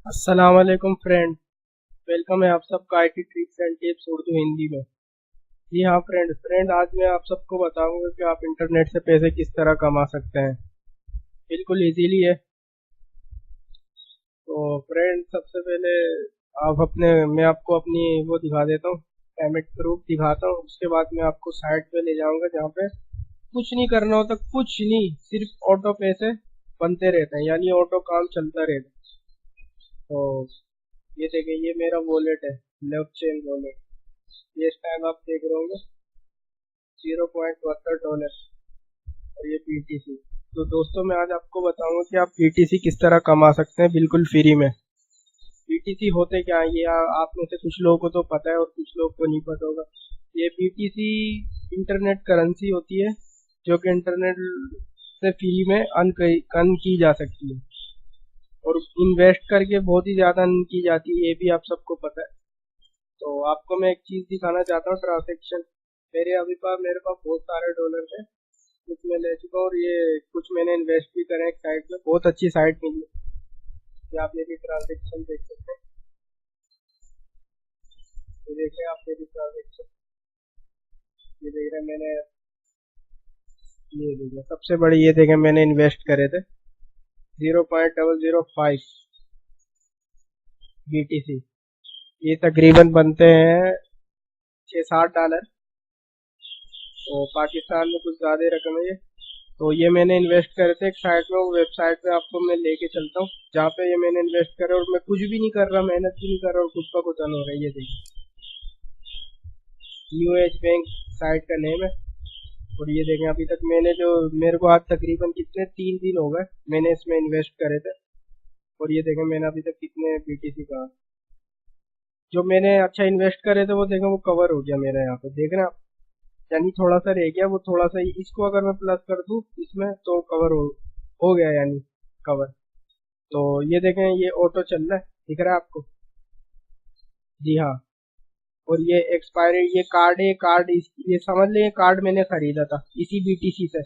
अस्सलाम वालेकुम friend. Welcome है आप सबका IT tricks and tips Urdu Hindi में। जी हाँ फ्रेंड आज मैं आप सबको बताऊंगा कि आप इंटरनेट से पैसे किस तरह कमा सकते हैं। बिल्कुल इजीली है। तो फ्रेंड सबसे पहले आप अपने मैं आपको अपनी वो दिखा देता हूँ। पेमेंट प्रूफ दिखाता हूँ, उसके बाद मैं आपको साइट पे ले जाऊंगा जहाँ पे कुछ नहीं करना होता, कुछ नहीं, सिर्फ ऑटो पैसे बनते रहते हैं, यानी ऑटो काम चलता रहता है। तो ये देखिए, ये मेरा वॉलेट है, लेफ्ट चेन वॉलेट। ये इस टाइम आप देख रहे होंगे $0.72 और ये BTC। तो दोस्तों मैं आज आपको बताऊंगा कि आप BTC किस तरह कमा सकते हैं बिल्कुल फ्री में। BTC होते क्या है, ये आप में से कुछ लोगों को तो पता है और कुछ लोगों को नहीं पता होगा। ये BTC इंटरनेट करेंसी होती है जो कि इंटरनेट से फ्री में अर्न की जा सकती है और इन्वेस्ट करके बहुत ही ज़्यादा अर्न की जाती है, ये भी आप सबको पता है। तो आपको मैं एक चीज़ दिखाना चाहता हूँ, ट्रांजेक्शन। मेरे पास बहुत सारे डॉलर थे, कुछ मैं ले चुका हूँ और ये कुछ मैंने इन्वेस्ट भी करे एक साइट में, बहुत अच्छी साइट मिली। ये आप मेरी ट्रांजेक्शन देख सकते हैं। ये देख रहे हैं आप मेरी ट्रांजेक्शन, ये देख रहे हैं मैंने, ये देखिए सबसे बड़ी, ये देखें मैंने इन्वेस्ट करे थे 0.005 BTC। ये तकरीबन बनते हैं $6-7। तो पाकिस्तान में कुछ ज़्यादा रकम है ये। तो ये मैंने इन्वेस्ट करे थे एक साइट में, वो वेबसाइट पे आपको मैं लेके चलता हूँ जहाँ पे ये मैंने इन्वेस्ट करे, और मैं कुछ भी नहीं कर रहा, मेहनत भी नहीं कर रहा और खुद का कुछ हो रहा है। ये देखिए, न्यू एज बैंक साइट का नेम है। और ये देखें, अभी तक मैंने जो, मेरे को आज तकरीबन कितने 3 दिन हो गए मैंने इसमें इन्वेस्ट करे थे। और ये देखें मैंने अभी तक कितने BTC का, जो मैंने अच्छा इन्वेस्ट करे थे वो देखें वो कवर हो गया मेरा यहाँ पे, देख रहे हैं आप। यानी थोड़ा सा रह गया, वो थोड़ा सा इसको अगर मैं प्लस कर दूँ इसमें तो कवर हो गया, यानी कवर। तो ये देखें, ये ऑटो चल रहा है, दिख रहा है आपको? जी हाँ। और ये एक्सपायरी, ये कार्ड है, ये समझ लें, ये कार्ड मैंने खरीदा था इसी BTC से।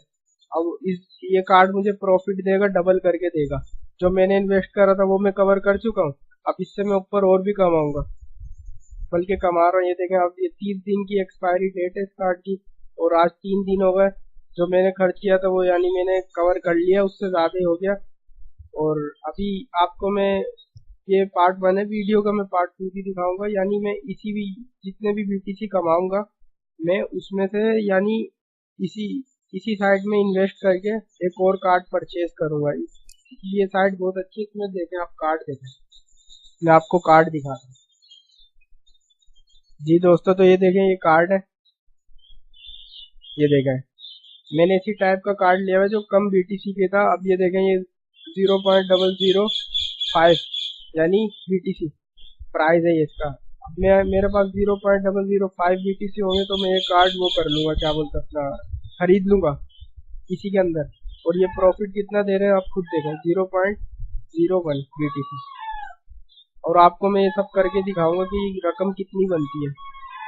अब ये कार्ड मुझे प्रॉफिट देगा, डबल करके देगा। जो मैंने इन्वेस्ट करा था वो मैं कवर कर चुका हूँ। अब इससे मैं ऊपर और भी कमाऊंगा, बल्कि कमा रहा हूँ। ये देखें आप, ये 30 दिन की एक्सपायरी डेट है इस कार्ड की, और आज 3 दिन हो गए। जो मैंने खर्च किया था वो, यानी मैंने कवर कर लिया, उससे ज़्यादा ही हो गया। और अभी आपको मैं, ये पार्ट 1 है वीडियो का, मैं पार्ट 2 भी दिखाऊंगा। यानी मैं इसी भी, जितने भी BTC कमाऊंगा मैं उसमें से, यानी इसी इसी साइट में इन्वेस्ट करके एक और कार्ड परचेज करूंगा। ये साइट बहुत अच्छी है, इसमें देखें आप, कार्ड देखें, मैं आपको कार्ड दिखाता हूँ। जी दोस्तों, तो ये देखें, ये कार्ड है, ये देखें मैंने इसी टाइप का कार्ड लिया हुआ है जो कम BTC के था। अब ये देखें, ये 0.005 यानी BTC प्राइस है ये इसका। अब मेरे पास 0.005 BTC होंगे तो मैं ये कार्ड वो कर लूंगा, क्या बोलते हैं अपना, खरीद लूंगा इसी के अंदर। और ये प्रॉफिट कितना दे रहे हैं आप खुद देखें, 0.01 BTC। और आपको मैं ये सब करके दिखाऊंगा कि रकम कितनी बनती है,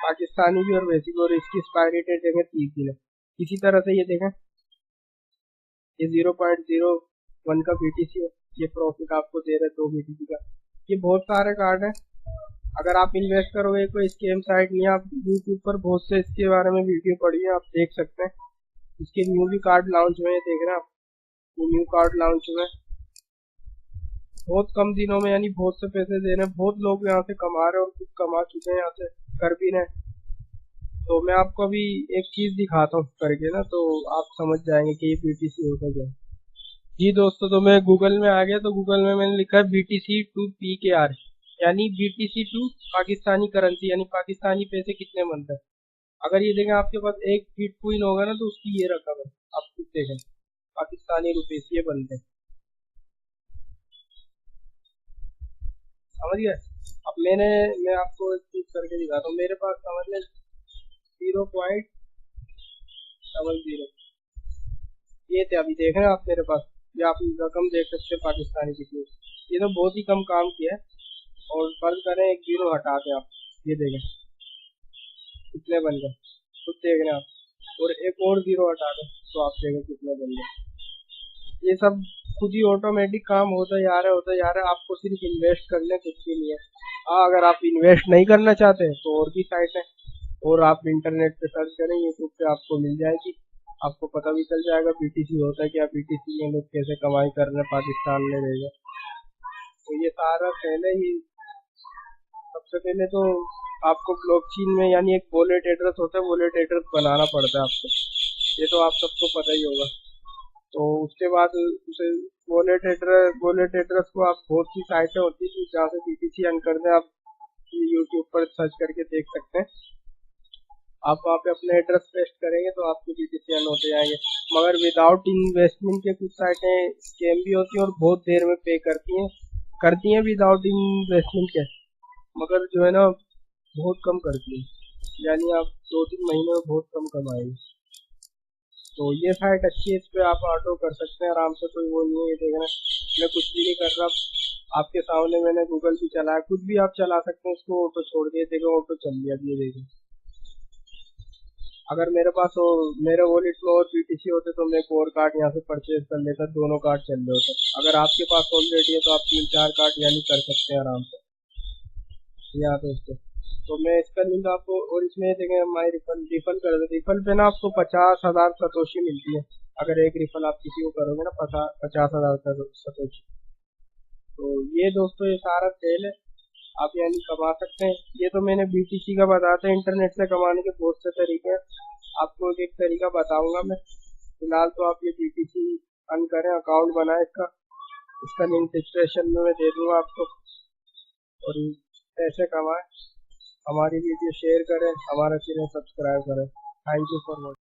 पाकिस्तानी भी और वैसी भी। और इसकी एक्सपायरी डेट देखें 30 दिन है। इसी तरह से ये देखें, ये 0.01 का BTC है, ये प्रॉफिट आपको दे रहा है 2 BTC का। ये बहुत सारे कार्ड हैं। अगर आप इन्वेस्ट करोगे, कोई स्कैम साइट नहीं है। आप यूट्यूब पर बहुत से इसके बारे में वीडियो पढ़ी है, आप देख सकते हैं। इसके न्यू भी कार्ड लॉन्च हुए हैं, देख रहे हैं आप, वो न्यू कार्ड लॉन्च हुए हैं बहुत कम दिनों में, यानी बहुत से पैसे दे रहे हैं, बहुत लोग यहाँ से कमा रहे हैं और खुद कमा चुके हैं यहाँ से, कर भी रहे हैं। तो मैं आपको अभी एक चीज दिखाता हूँ करके ना, तो आप समझ जाएंगे कि ये BTC होता क्या है। जी दोस्तों, तो मैं गूगल में आ गया, तो गूगल में मैंने लिखा है BTC टू PKR, यानी BTC टू पाकिस्तानी करेंसी, यानी पाकिस्तानी पैसे कितने बनते हैं। अगर ये देखें आपके पास एक बिटकॉइन होगा ना, तो उसकी ये रकम है, आप खुद देखें, पाकिस्तानी रुपीस ये बनते हैं, समझ गए? अब मैं आपको एक चीज करके दिखाता हूँ, मेरे पास समझ लें 0.00 ये थे। अभी देख रहे हैं आप मेरे पास, ये आप रकम देख सकते हैं पाकिस्तानी कितनी। ये तो बहुत ही कम काम किया है। और फर्ज करें एक जीरो हटा दें आप, ये देखें कितने बन गए, खुद देख रहे हैं आप। और एक और जीरो हटा दें तो आप देखें कितने बन गए। ये सब खुद ही ऑटोमेटिक काम होता जा रहा है, आपको सिर्फ इन्वेस्ट करने कुछ भी नहीं है। हाँ, अगर आप इन्वेस्ट नहीं करना चाहते तो और भी साइट है, और आप इंटरनेट पे सर्च करें, यूट्यूब पे आपको मिल जाएगी। आपको पता भी चल जाएगा बीटीसी होता है क्या, बीटीसी में लोग कैसे कमाई कर रहे हैं पाकिस्तान में भेजे। तो ये सारा पहले ही, सबसे पहले तो आपको ब्लॉकचेन में यानी एक वॉलेट एड्रेस होता है, वॉलेट एड्रेस बनाना पड़ता है आपको, ये तो आप सबको पता ही होगा। तो उसके बाद उसे वॉलेट एड्रेस को आप, बहुत सी साइटें होती है जहाँ से बीटीसी अर्न करते हैं, आप यूट्यूब पर सर्च करके देख सकते हैं। आप वहाँ पे अपने एड्रेस पेस्ट करेंगे तो आपके बीटीसी अर्न होते जाएंगे। मगर विदाउट इन्वेस्टमेंट के कुछ साइटें स्कैम भी होती हैं और बहुत देर में पे करती हैं विदाउट इन्वेस्टमेंट के, मगर जो है ना बहुत कम करती है, यानी आप 2-3 महीने में बहुत कम कमाएंगे। तो ये साइट अच्छी है, इस पे आप ऑटो कर सकते हैं आराम से, कोई वो नहीं है। ये देखना, मैं कुछ भी नहीं कर रहा, आपके सामने मैंने गूगल भी चलाया, कुछ भी आप चला सकते हैं, उसको ऑटो छोड़ दिए, देखो ऑटो चल दिया, ये देखिए। अगर मेरे पास हो, मेरे वॉलेट में और बीटीसी होते तो मैं एक और कार्ड यहाँ से परचेज कर लेता, दोनों कार्ड चल रहे होते। अगर आपके पास ऑलरेडी है तो आप 3-4 कार्ड यानी कर सकते हैं आराम से यहाँ पे उससे। तो मैं इसका लिंक आपको, और इसमें देखें हमारी रिफल कर दो, रिफल पे ना आपको 50,000 सतोशी मिलती है। अगर एक रिफल आप किसी को करोगे ना 50,000 सतोशी। तो ये दोस्तों ये सारा खेल है, आप यानी कमा सकते हैं। ये तो मैंने बीटीसी का बताया था, इंटरनेट से कमाने के बहुत से तरीके हैं, आपको एक एक तरीका बताऊंगा मैं। फिलहाल तो आप ये बीटीसी अर्न करें, अकाउंट बनाए इसका, इसका लिंक डिस्क्रिप्शन में मैं दे दूंगा आपको, और पैसे कमाएं। हमारी वीडियो शेयर करें, हमारा चैनल सब्सक्राइब करें। Thank you for watching.